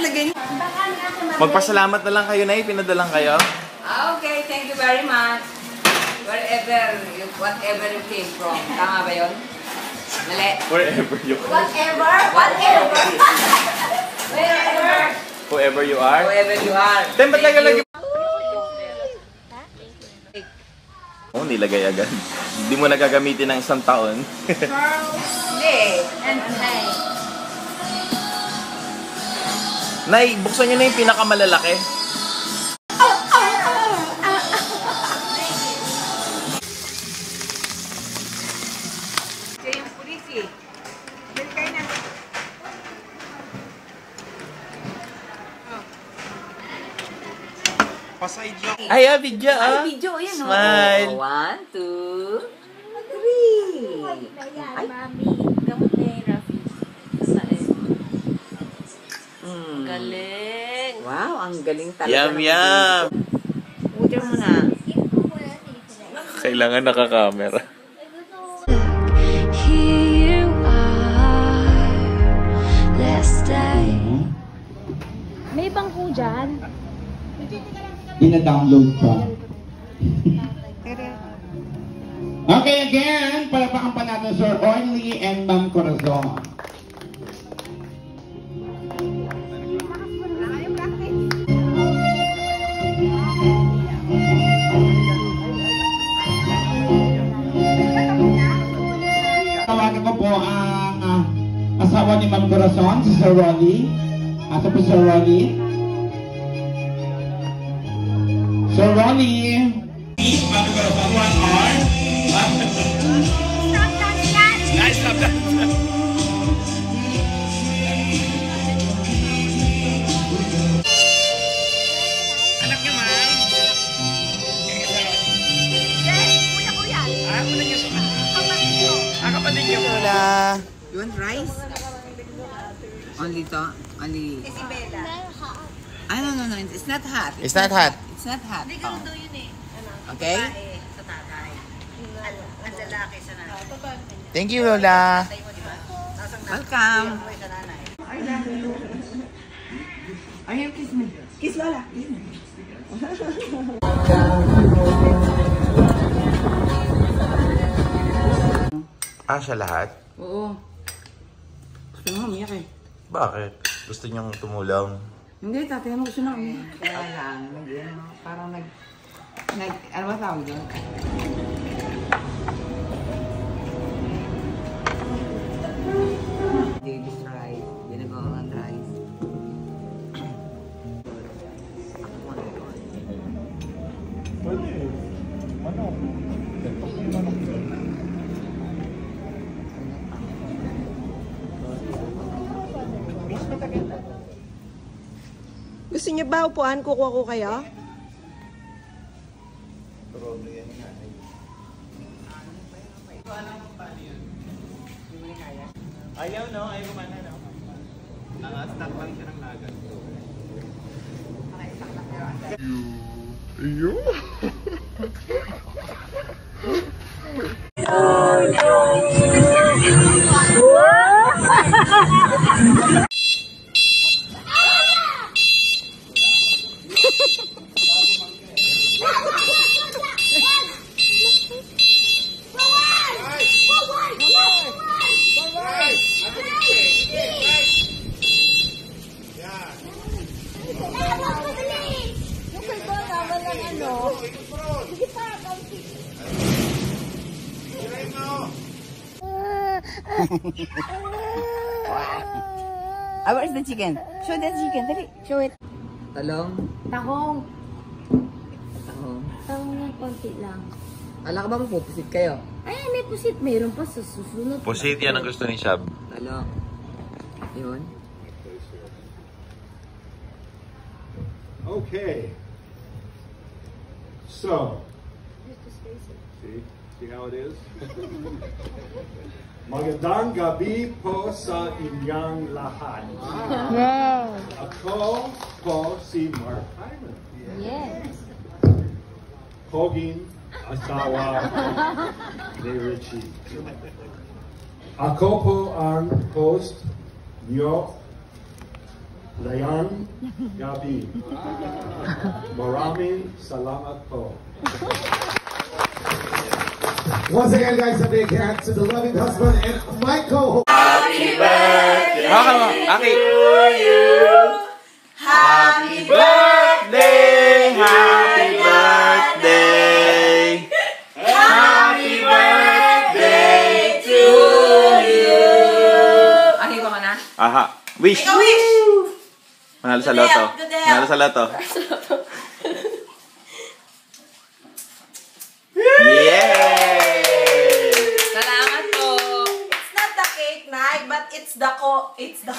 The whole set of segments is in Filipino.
Lagay niyo. Magpasalamat na lang kayo, Nay. Pinadalang kayo. Okay, thank you very much. Whatever you came from. Tama ba yun? Mali. Wherever you are. Whatever. Wherever. Whoever you are. Whoever you are. Then, ba't lagi? Oh, nilagay agad. Hindi mo nagagamitin ng isang taon. Hindi. Nay, buksan nyo na yung pinakamalalaki. James Pulisi. Bili kayo na. Pasay dyan. Ay, video ah. Ay, video. Yan, Smile. 1, 2, 3. Ay, mami. Gamot ni Rafi. Galing. Wow, ang galing talaga. Yum, yum. Order mo na. Kailangan naka-camera. Here you are, let's stay. May bangko dyan. Ina-download pa. Okay, again, palapakan pa natin Sir Oily and Ma'am Corazon. Tawagan ko po ang asawa ni Ma'am Corazon, si Sir Rolly. Ito po Sir Rolly. Sir Rolly. Ma'am Corazon, 1 hour. Nice, stop that. Anak niyo, ma'am. Kuya ko yan. Una niyo. Kapatid niyo. You want rice? Only to? Only... Isabella. Ah, no. It's not hot. It's not hot. It's not hot. Hindi ka daw yun eh. Okay? Sa tatay. Ang lalaki sa nanay. Thank you, Lola. Welcome. Ayaw, kiss me. Kiss Lola. Kiss me. Siya lahat? Oo. Gusto mo umiyak eh. Bakit? Gusto niyang tumulong? Hindi, tatay mo gusto na umiyak. Kaya lang, parang ano ba tawag doon? Davis rice. Ginagawa ng rice. Gusto niyo ba upuan? Kukuha ko kayo? Ayaw, no? Ayaw kumana, no? Naka-stack lang siya ng lagat. Ayaw? Where's the chicken? Show the chicken. Dali, show it. Talong. Tahong. Talong. Tahong ng konti lang. Ala ka ba magpupusit kayo? Ay, may pusit. Mayroon pa sa susunod. Pusit yan ang gusto ni Shab. Talong. Yun. Okay. So. See how it is? Magandang gabi po sa inyong lahat. Wow. Ako po si Mark Hyman. Yes. Poging asawa ni Richie. Ako po ang host niyo Layang Gabi. Maraming salamat po. Once again, guys, a big hand to the loving husband and my co-host. Happy birthday to you. Happy birthday. Happy birthday. Happy birthday to you. Ahi ba ka na? Aha. Wish. Wish! Manalo sa loto. Manalo sa loto. Yay! Salamat po. It's not the cake, Nay, but it's the it's the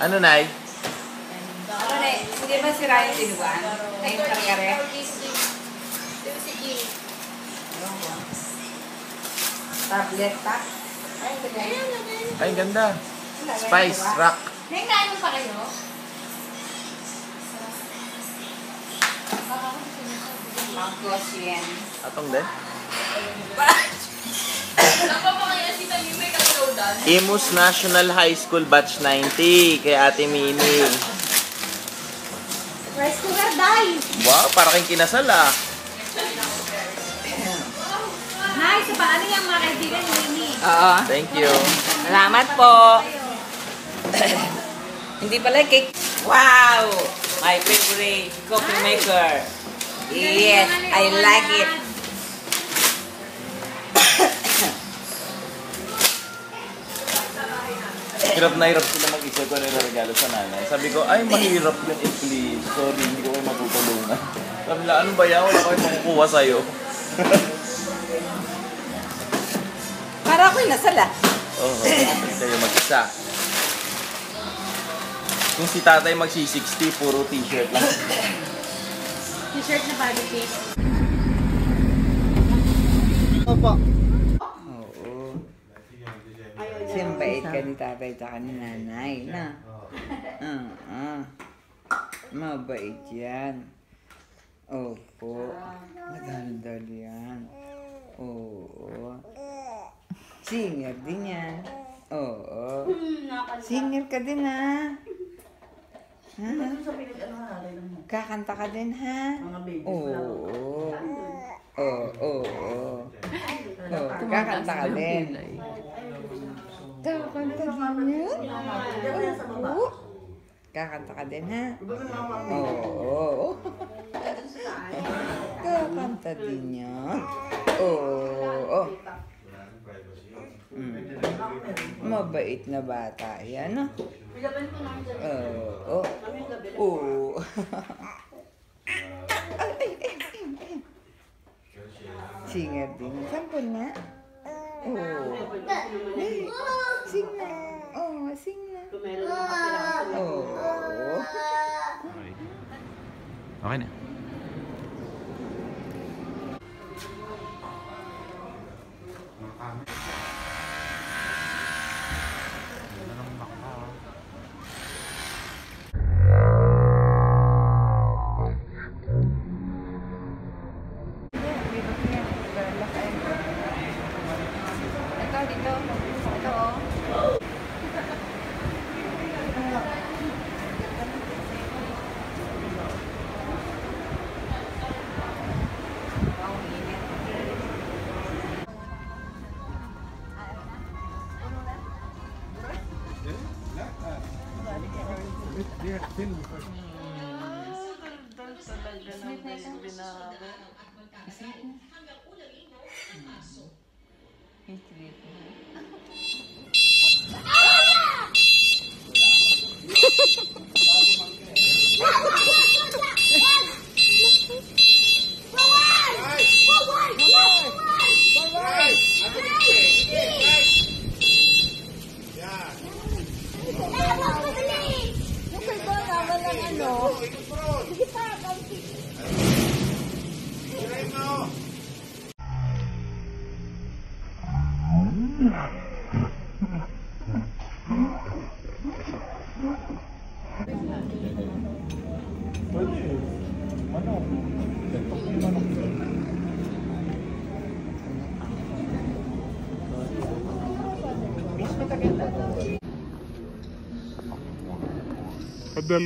Ano, Nay? Ano na eh? Hindi ba si Ryan tinuan? Ay, yung karyere? Tablet pa? Ay, Ay, ganda. Spice rock. May kain pa kayo? Mangkos yan. Atong din. Napapakaya si Tami may kaklaudan. Imus National High School Batch 90 kay Ate Mimi. Rice cooker, day! Wow, para kang kinasal ah. Nice! So, paano yung mga kaibigan ni Mimi? Oo. Thank you. Salamat po. Hindi pala cake. Wow! My favorite coffee maker. Yes, I like it. Hirap na hirap sila mag-isip ko na regalo sa nanay. Sabi ko, ay mahirap yun eh, please. Sorry, hindi ko kayo matutulungan. Sabi nila, ano ba yan? Wala kayo makukuha sa'yo. Para ako'y nasala. Oo, kayo mag-isa. Kung si tatay magsi-60, puro t-shirt lang. T-shirt na body cake. Opo. Oo. Siyempre, bait ka ni tatay at ni nanay, na? Mabait yan. Opo. Magandal yan. Oo. Singer din yan. Oo. Singer ka din, ha? Ha? Kakanta ka din, ha? Oo. Oo. Kakanta ka din. Kakanta din yan? Oo. Kakanta ka din, ha? Oo. Kakanta din yan? Oo. Mabait na bata yan, no? Oo. Oo. Singer din. Sampol nga. Oo. Sing na. Oo, sing na. Oo. Okay na. Padala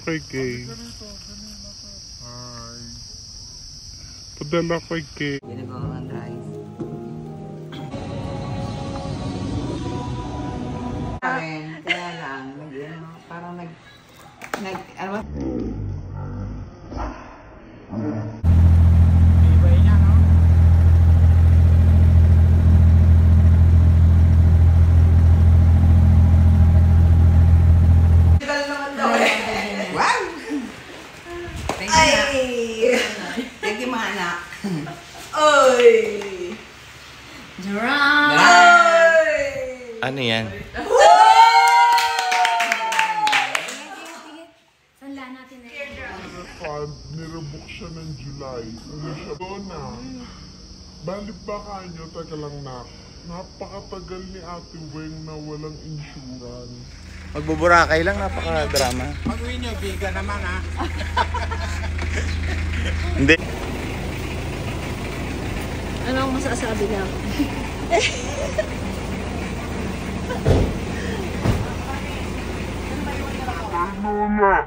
kay Kay. Hi. Padala kay Kay. Ginagawa ko ng rice. Kaya lang, parang ano ba? Wow! Thank you, mga anak. Oy! Drum! Ano yan? Sanla natin na yun. Nirebook siya ng July. Ano siya doon na? Balik ba kanyo? Teka lang na. Napakatagal ni Ate Weng na walang insurance. Magbuburakay lang, napaka-drama. Pag-uwi nyo, biga naman ha. Hindi. Ano ang masasabi niya? Ano na?